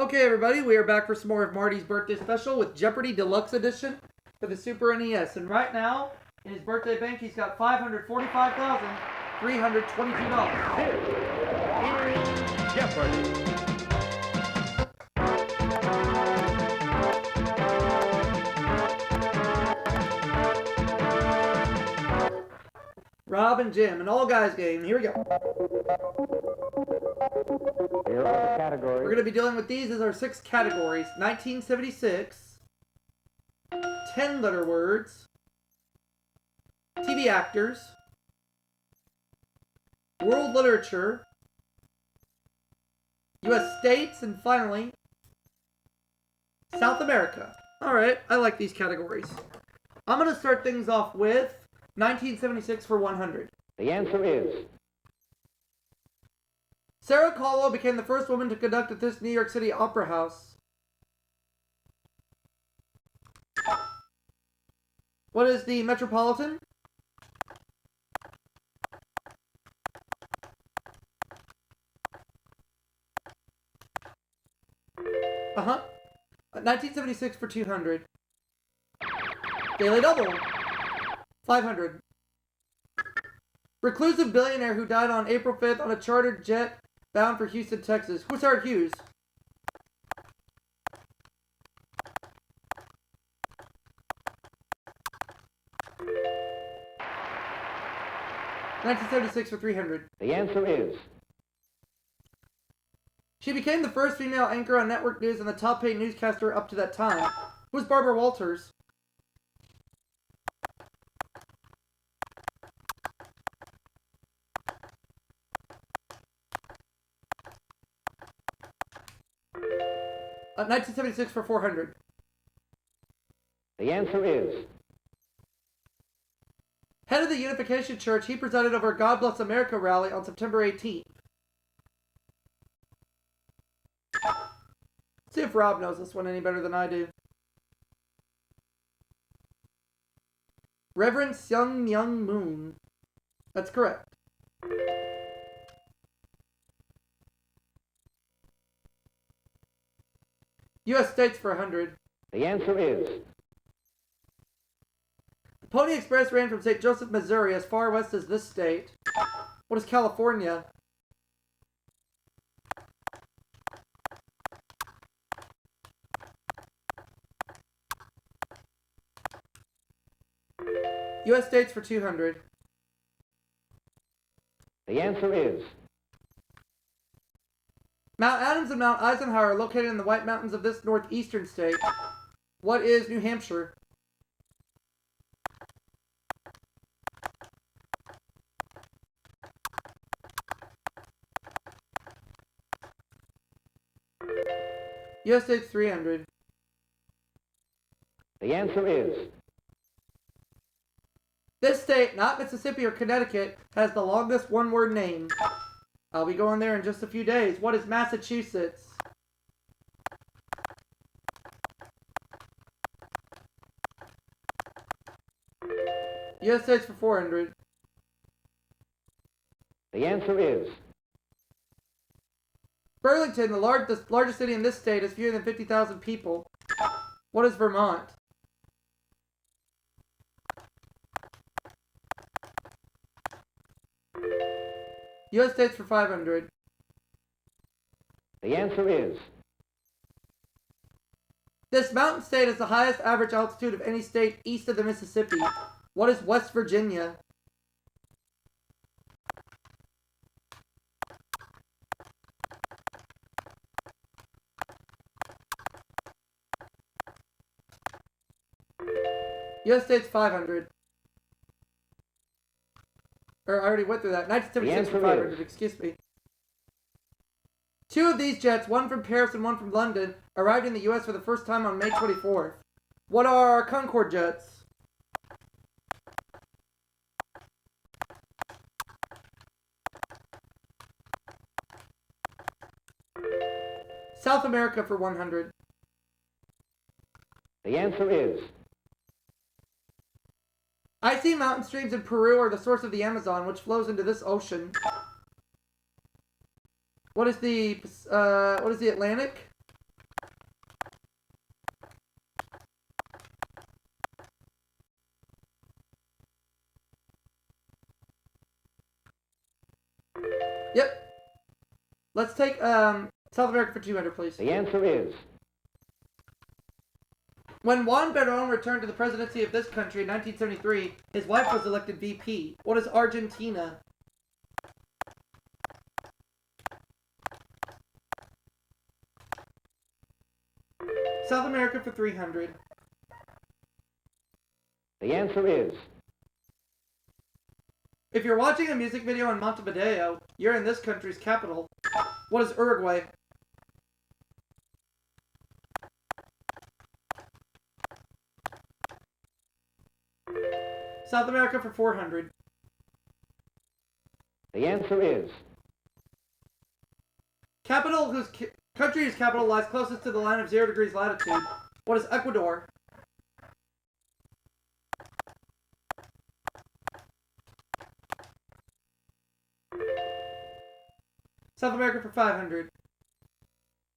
Okay, everybody, we are back for some more of Marty's birthday special with Jeopardy Deluxe Edition for the Super NES. And right now, in his birthday bank, he's got $545,322. This is Jeopardy! Rob and Jim, an all-guys game. Here we go. Here are the categories. We're going to be dealing with these as our 6 categories. 1976, 10-letter words, TV actors, world literature, U.S. states, and finally, South America. Alright, I like these categories. I'm going to start things off with 1976 for 100. The answer is Sarah Caldwell became the first woman to conduct at this New York City Opera House. What is the Metropolitan? Uh-huh. 1976 for 200. Daily Double. 500. Reclusive billionaire who died on April 5th on a chartered jet bound for Houston, Texas. Hussard Hughes. $1976 for 300. the answer is She became the first female anchor on network news and the top-paid newscaster up to that time. Who was Barbara Walters? Uh, 1976 for 400. the answer is Head of the Unification Church, he presided over a God Bless America rally on September 18th. See if Rob knows this one any better than I do. Reverend Seung Myung Moon. That's correct. U.S. states for 100. the answer is The Pony Express ran from St. Joseph, Missouri, as far west as this state. What is California? U.S. states for 200. the answer is Mount Adams and Mount Eisenhower are located in the White Mountains of this northeastern state. What is New Hampshire? U.S. states 300. the answer is This state, not Mississippi or Connecticut, has the longest one-word name. I'll be going there in just a few days. What is Massachusetts? U.S. states for 400. the answer is Burlington, the largest city in this state, has fewer than 50,000 people. What is Vermont? U.S. states for 500. the answer is This mountain state has the highest average altitude of any state east of the Mississippi. What is West Virginia? U.S. states 500. Or I already went through that. 1976 for 500, excuse me. 2 of these jets, one from Paris and one from London, arrived in the U.S. for the first time on May 24th. What are Concorde jets? South America for 100. the answer is Icy mountain streams in Peru are the source of the Amazon, which flows into this ocean. What is the Atlantic? Let's take South America for 200, please. The answer is When Juan Perón returned to the presidency of this country in 1973, his wife was elected VP. What is Argentina? South America for 300. the answer is If you're watching a music video in Montevideo, you're in this country's capital. What is Uruguay? South America for 400. the answer is Capital whose country whose capital lies closest to the line of 0 degrees latitude. What is Ecuador? South America for 500.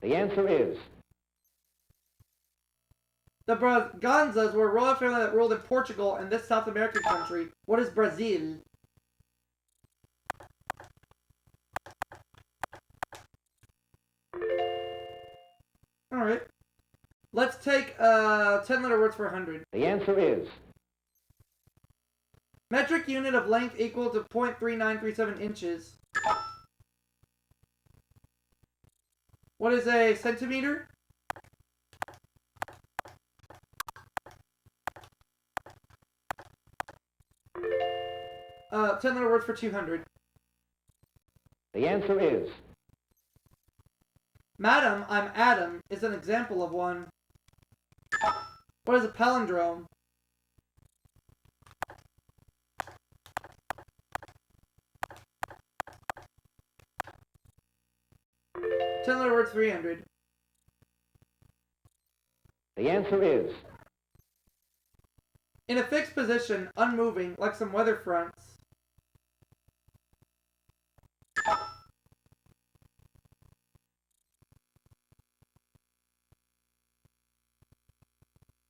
the answer is The Braganzas were a royal family that ruled in Portugal and this South American country. What is Brazil? Alright. Let's take 10-letter words for 100. the answer is Metric unit of length equal to 0.3937 inches. What is a centimeter? Uh, 10-letter words for 200. the answer is Madam, I'm Adam is an example of one. What is a palindrome? Ten-letter words 300. the answer is In a fixed position, unmoving, like some weather fronts.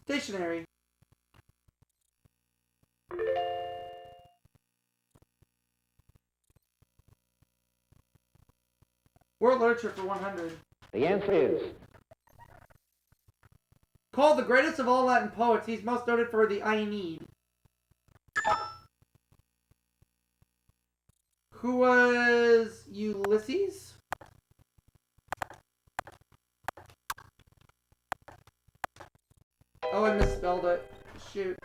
Stationary. World literature for 100. the answer is Called the greatest of all Latin poets, he's most noted for the Aeneid. Who was Ulysses? Oh, I misspelled it. Shoot.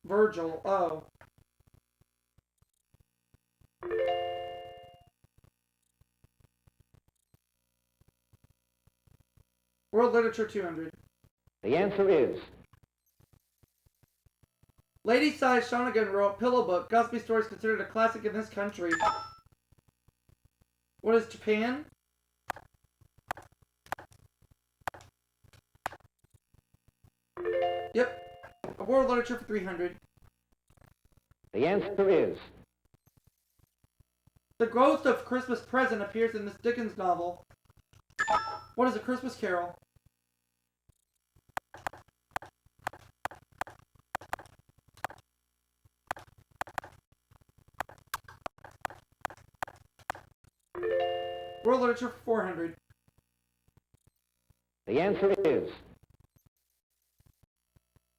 Virgil. Oh. World Literature 200. the answer is Lady Sai Shonagon wrote Pillow Book. Gosby Story is considered a classic in this country. What is Japan? Yep. World Literature for 300. the answer is The Ghost of Christmas Present appears in this Dickens novel. What is a Christmas Carol? World Literature for 400. the answer is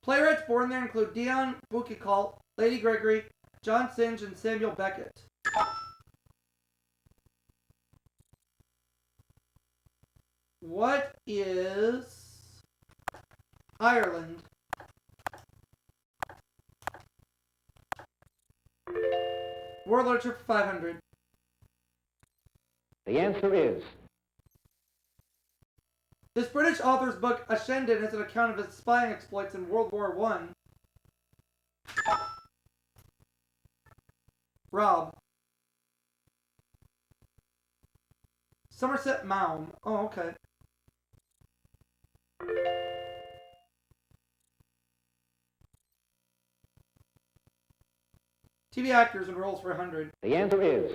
Playwrights born there include Dion Boucicault, Lady Gregory, John Synge, and Samuel Beckett. What is Ireland? World Literature for 500. the answer is This British author's book, Ascendant, is an account of his spying exploits in World War I. Rob. Somerset Maugham. Oh, okay. TV actors and roles for 100. the answer is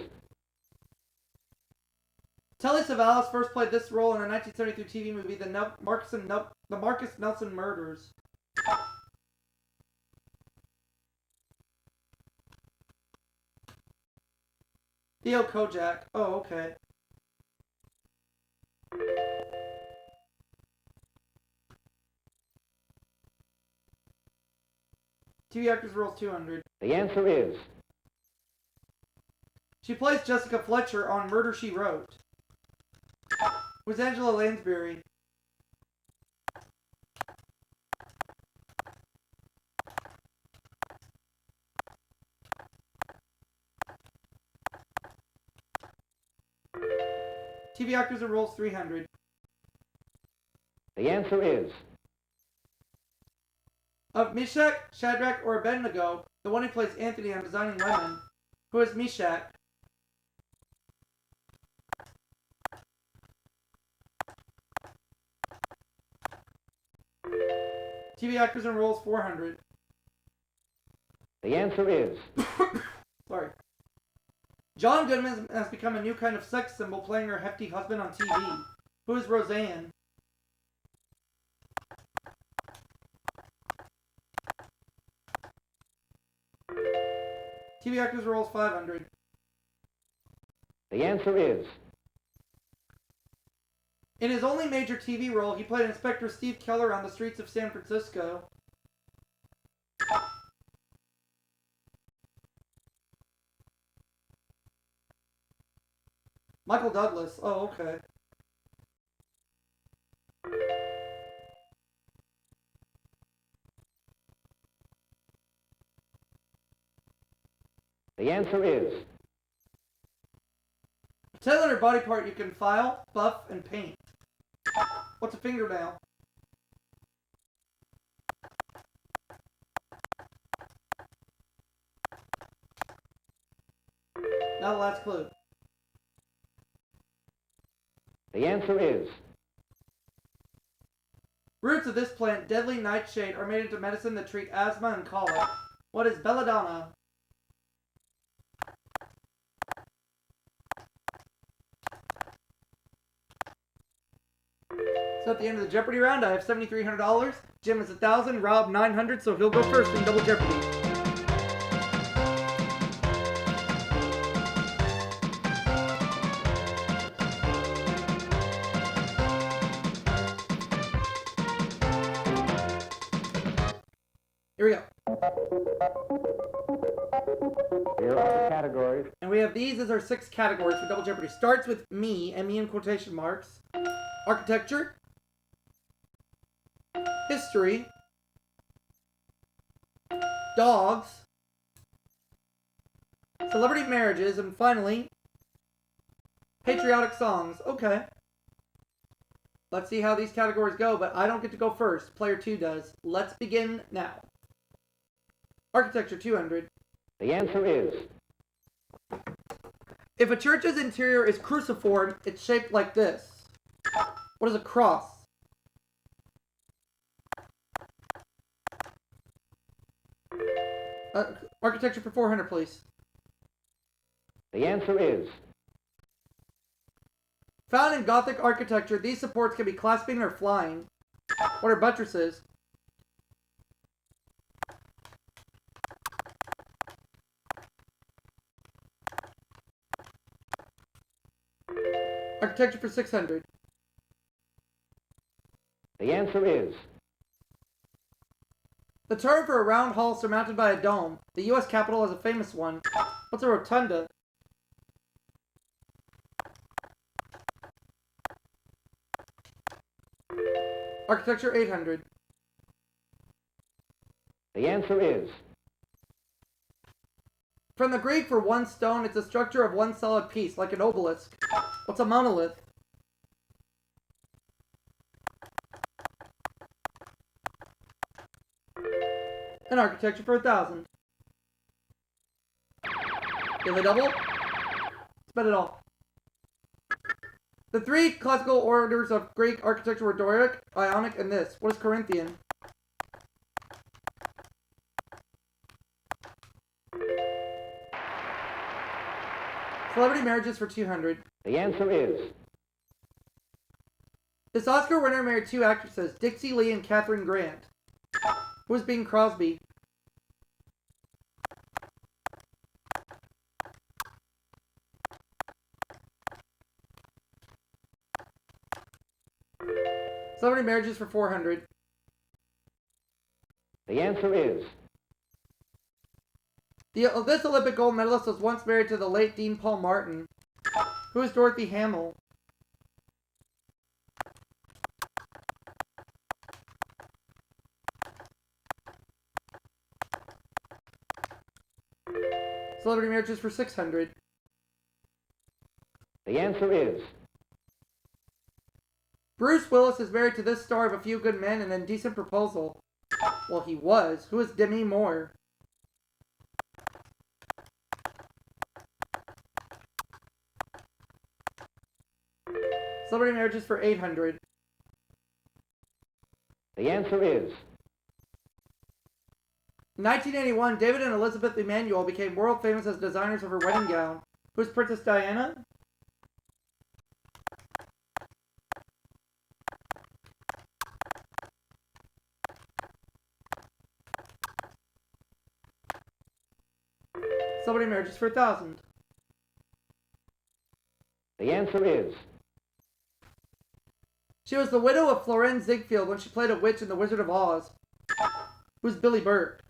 Telly Savalas first played this role in a 1973 TV movie, The Marcus Nelson Murders. Theo Kojak. Oh, okay. TV actress rolls 200. The answer is She plays Jessica Fletcher on Murder, She Wrote. Who's Angela Lansbury? TV actors that rolls 300. the answer is Of Meshach, Shadrach, or Abednego, the one who plays Anthony on Designing Women. Who is Meshach? TV actors and roles 400. the answer is Sorry. John Goodman has become a new kind of sex symbol, playing her hefty husband on TV. Who is Roseanne? TV actors rolls 500. the answer is In his only major TV role, he played Inspector Steve Keller on the streets of San Francisco. Michael Douglas. Oh, okay. the answer is Tell her body part you can file, buff, and paint. What's a fingernail? Now the last clue. the answer is Roots of this plant, deadly nightshade, are made into medicine that treat asthma and colic. What is belladonna? So at the end of the Jeopardy round, I have $7,300. Jim is 1,000. Rob 900. So he'll go first in Double Jeopardy. Here we go. here are the categories. And we have these as our 6 categories for Double Jeopardy. Starts with me, and me in quotation marks. Architecture. History. Dogs. Celebrity marriages. And finally, patriotic songs. Okay. Let's see how these categories go, but I don't get to go first. Player 2 does. Let's begin now. Architecture 200. The answer is If a church's interior is cruciform, it's shaped like this. What is a cross? Architecture for 400, please. the answer is Found in Gothic architecture, these supports can be clasping or flying. What are buttresses? Architecture for 600. the answer is The term for a round hall surmounted by a dome. The U.S. Capitol has a famous one. What's a rotunda? Architecture 800. the answer is From the Greek for one stone, it's a structure of one solid piece, like an obelisk. What's a monolith? And architecture for 1,000. Daily double? Spend it all. The 3 classical orders of Greek architecture were Doric, Ionic, and this. What is Corinthian? Celebrity marriages for 200. the answer is This Oscar winner married 2 actresses, Dixie Lee and Katharine Grant. Who is Bing Crosby? Celebrity marriages for 400. The answer is This Olympic gold medalist was once married to the late Dean Paul Martin. Who is Dorothy Hamill? Celebrity marriages for 600. the answer is Bruce Willis is married to this star of A Few Good Men and Indecent Proposal. Well, he was. Who is Demi Moore? Celebrity marriages for 800. the answer is In 1981, David and Elizabeth Emanuel became world famous as designers of her wedding gown. Who's Princess Diana? Celebrity marriages for 1,000. the answer is She was the widow of Florence Ziegfeld when she played a witch in The Wizard of Oz. Who's Billy Burke?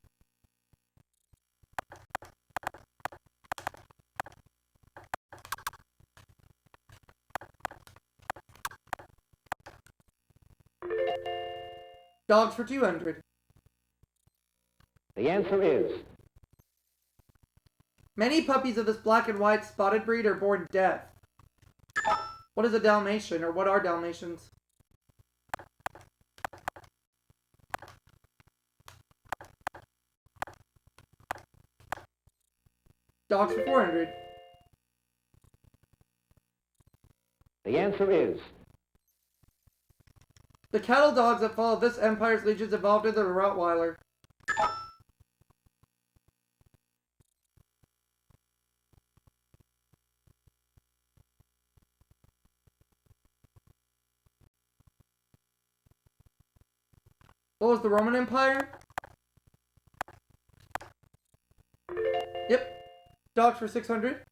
Dogs for 200. the answer is Many puppies of this black and white spotted breed are born deaf. What is a Dalmatian, or what are Dalmatians? Dogs for 400. the answer is The cattle dogs that follow this empire's legions evolved into the Rottweiler. What was the Roman Empire? Yep. Dogs for 600.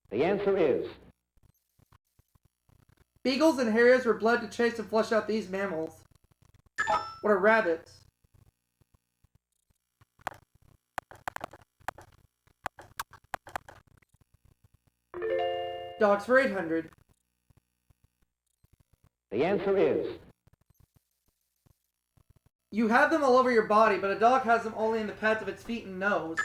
the answer is Beagles and Harriers were bred to chase and flush out these mammals. What are rabbits? Dogs for 800. the answer is You have them all over your body, but a dog has them only in the pads of its feet and nose.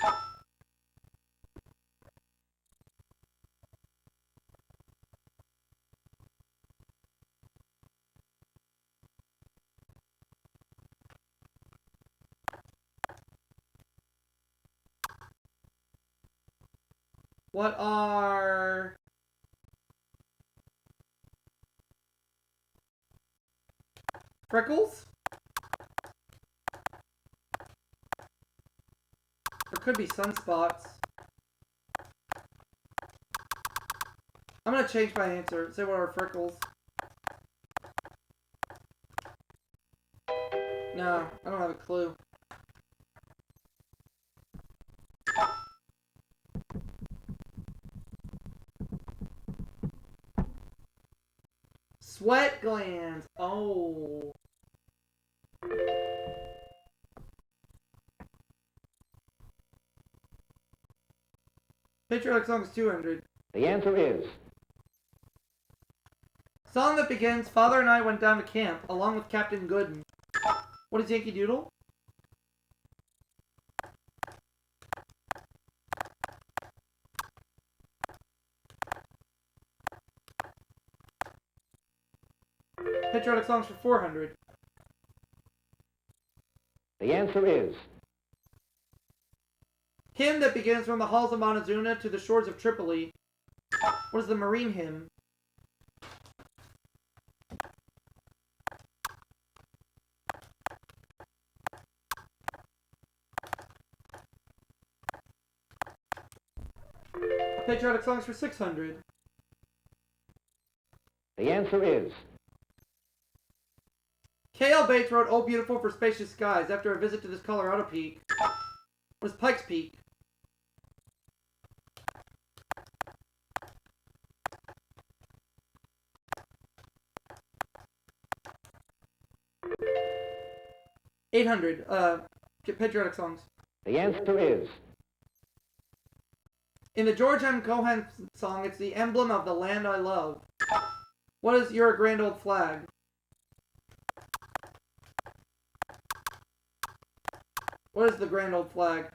What are... freckles? Or could be sunspots. I'm gonna change my answer. Say what are freckles? No, I don't have a clue. Sweat glands. Oh. Patriotic songs 200. the answer is Song that begins, Father and I went down to camp, along with Captain Gooden. What is Yankee Doodle? Patriotic songs for 400. the answer is Hymn that begins from the halls of Montezuma to the shores of Tripoli. What is the Marine hymn? Patriotic songs for 600. the answer is K.L. Bates wrote Oh Beautiful for Spacious Skies after a visit to this Colorado peak. What is Pikes Peak? 800. Patriotic songs. The answer is. In the George M. Cohan song, it's the emblem of the land I love. What is your grand old flag? What is the grand old flag?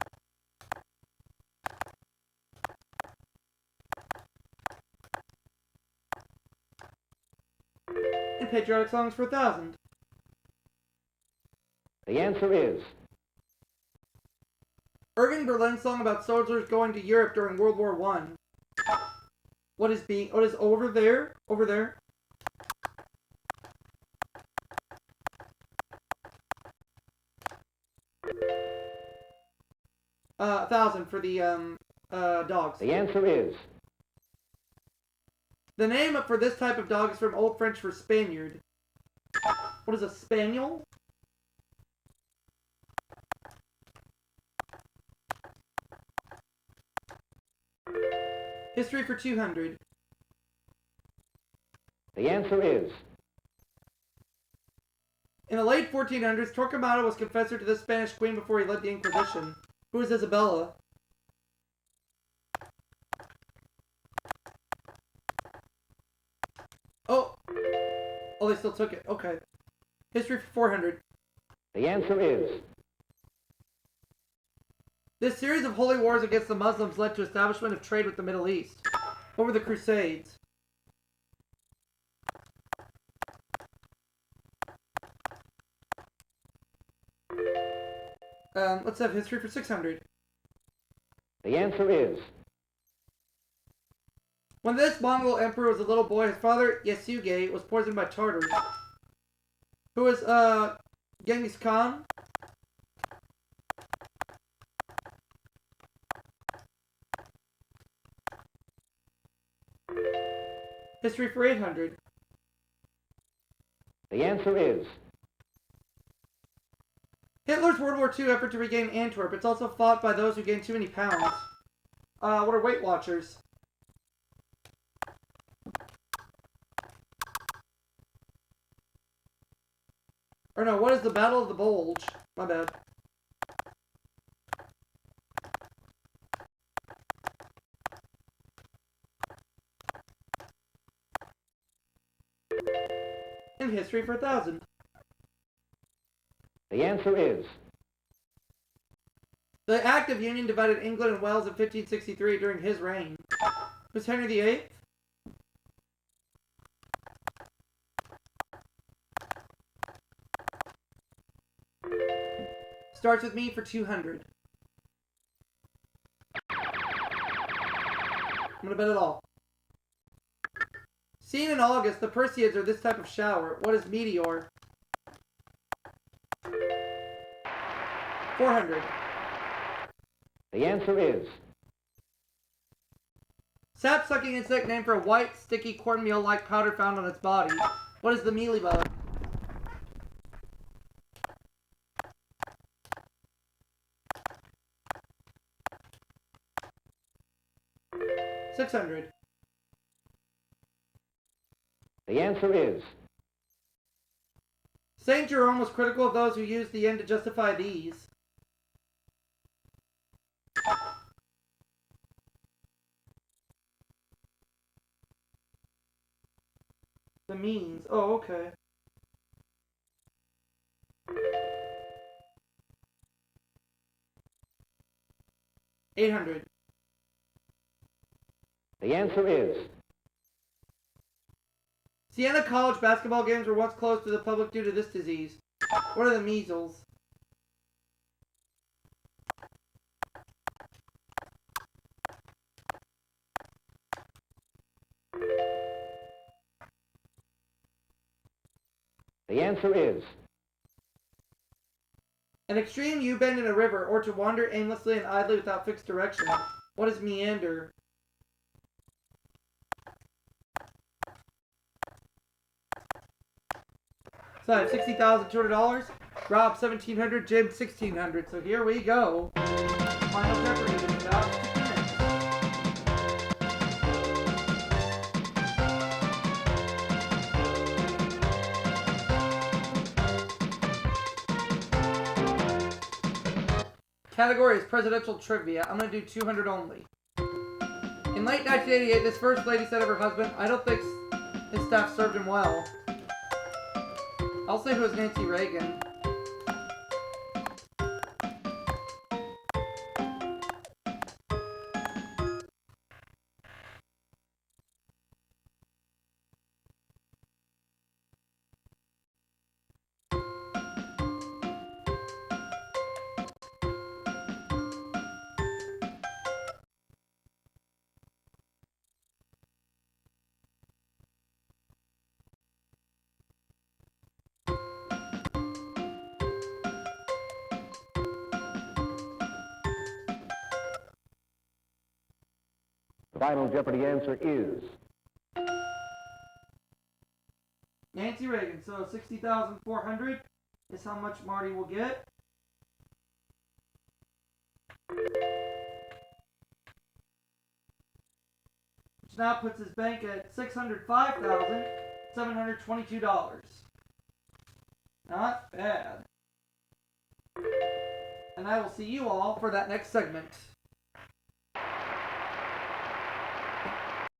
And patriotic songs for 1,000. The answer is. Irving Berlin's song about soldiers going to Europe during World War I. What is over there? Over there? $1,000 for the dogs. The answer is. The name for this type of dog is from Old French for Spaniard. What is a spaniel? History for 200. The answer is. In the late 1400s, Torquemada was confessor to the Spanish queen before he led the Inquisition. Who is Isabella? Oh, they still took it. Okay. History for 400. The answer is. This series of holy wars against the Muslims led to establishment of trade with the Middle East. What were the Crusades? Let's have history for 600. The answer is. When this Mongol emperor was a little boy, his father, Yasuge, was poisoned by Tartars. Who is, Genghis Khan? History for 800. The answer is. Hitler's World War II effort to regain Antwerp. It's also fought by those who gain too many pounds. What are Weight Watchers? Or no, what is the Battle of the Bulge? My bad. In history for 1,000. The answer is. The Act of Union divided England and Wales in 1563 during his reign. Was Henry VIII? Starts with me for 200. I'm gonna bet it all. Seen in August, the Perseids are this type of shower. What is meteor? 400. The answer is. Sap-sucking insect named for a white, sticky cornmeal-like powder found on its body. What is the mealybug? 600. The answer is. Saint Jerome was critical of those who used the end to justify these. The means. Oh, okay. $800. The answer is. Siena College basketball games were once closed to the public due to this disease. What are the measles? The answer is. An extreme U-bend in a river, or to wander aimlessly and idly without fixed direction. What is meander? So I have $60,200. Rob $1,700. Jim $1,600. So here we go. Final Jeopardy in about 2 minutes. Category is presidential trivia. I'm gonna do 200 only. In late 1988, this first lady said of her husband, "I don't think his staff served him well." I'll say it was Nancy Reagan. The final Jeopardy answer is Nancy Reagan. So 60,400 is how much Marty will get. Which now puts his bank at $605,722. Not bad. And I will see you all for that next segment.